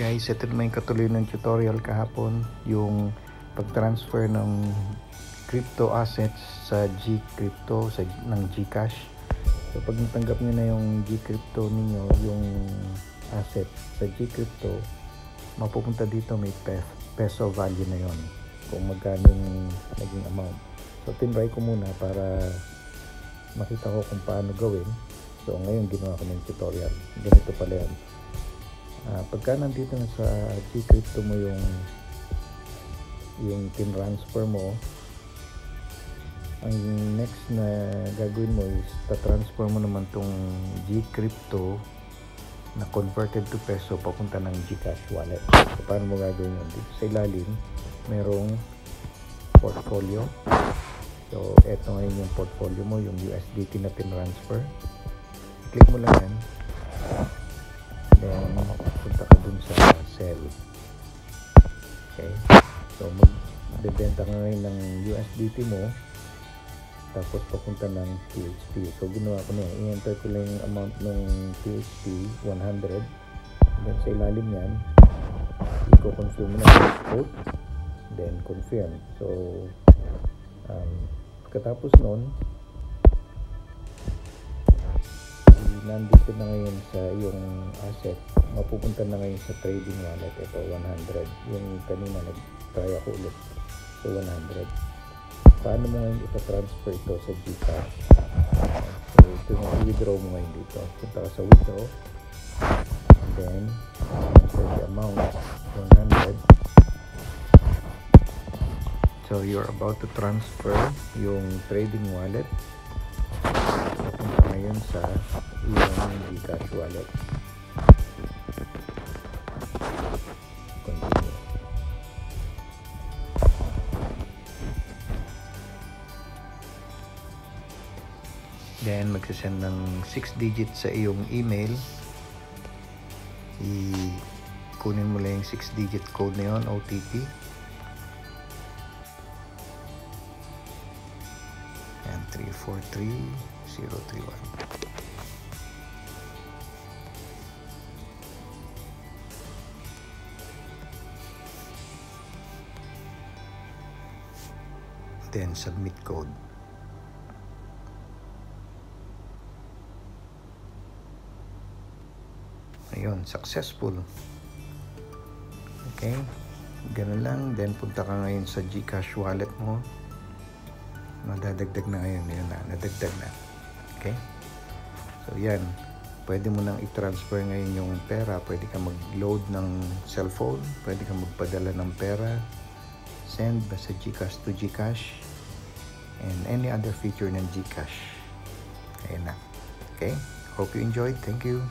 Guys, ito naman yung katuloy ng tutorial kahapon, yung pag-transfer ng crypto assets sa Gcrypto ng Gcash. So pag natanggap nyo na yung Gcrypto ninyo, yung asset sa Gcrypto, mapupunta dito may peso value na yon, kung magkano yung naging amount. So tinry ko muna para makita ko kung paano gawin. So ngayon ginawa ko ng tutorial. Ganito pala yan. Pagka nandito na sa Gcrypto mo yung tin-transfer mo, ang next na gagawin mo is ta-transfer mo naman tong Gcrypto na converted to peso papunta ng Gcash wallet. So paano mo gagawin yun? Dito sa ilalim merong portfolio. So eto ngayon yung portfolio mo, yung USDT na tin-transfer. Click mo lang yan, then punta ka dun sa sell. Okay, so magbebenta ka ngayon ng USDT mo, tapos papunta ng PHP. So ginawa ko na yan, i-enter ko lang yung amount ng PHP 100, then sa ilalim yan i-confirm mo na yung code, then confirm. So pagkatapos nun, nandito na ngayon sa yung asset, mapupunta na ngayon sa trading wallet. Ito 100, yung kanina nag-try ako ulit. So 100. Paano mo ngayon ita-transfer ito sa Gcash? So ito yung i-withdraw mo ngayon dito. Punta ka sa withdraw, and then enter the amount 100. So you're about to transfer yung trading wallet papunta ngayon sa yung Gcash wallet. Continue. Then magsasend ng 6 digits sa iyong email. Kunin mo lang yung 6 digit code na yun, OTP. And 343031. Then submit code. Ayun, successful. Okay, ganun lang. Then punta ka ngayon sa Gcash wallet mo. Madadagdag na ngayon. Yun na, nadagdag na. Okay, so yan, pwede mo nang i-transfer ngayon yung pera. Pwede ka mag-load ng cellphone, pwede ka magpadala ng pera, send sa Gcash to Gcash, and any other feature ng Gcash. Ayan na. Okay, hope you enjoyed. Thank you.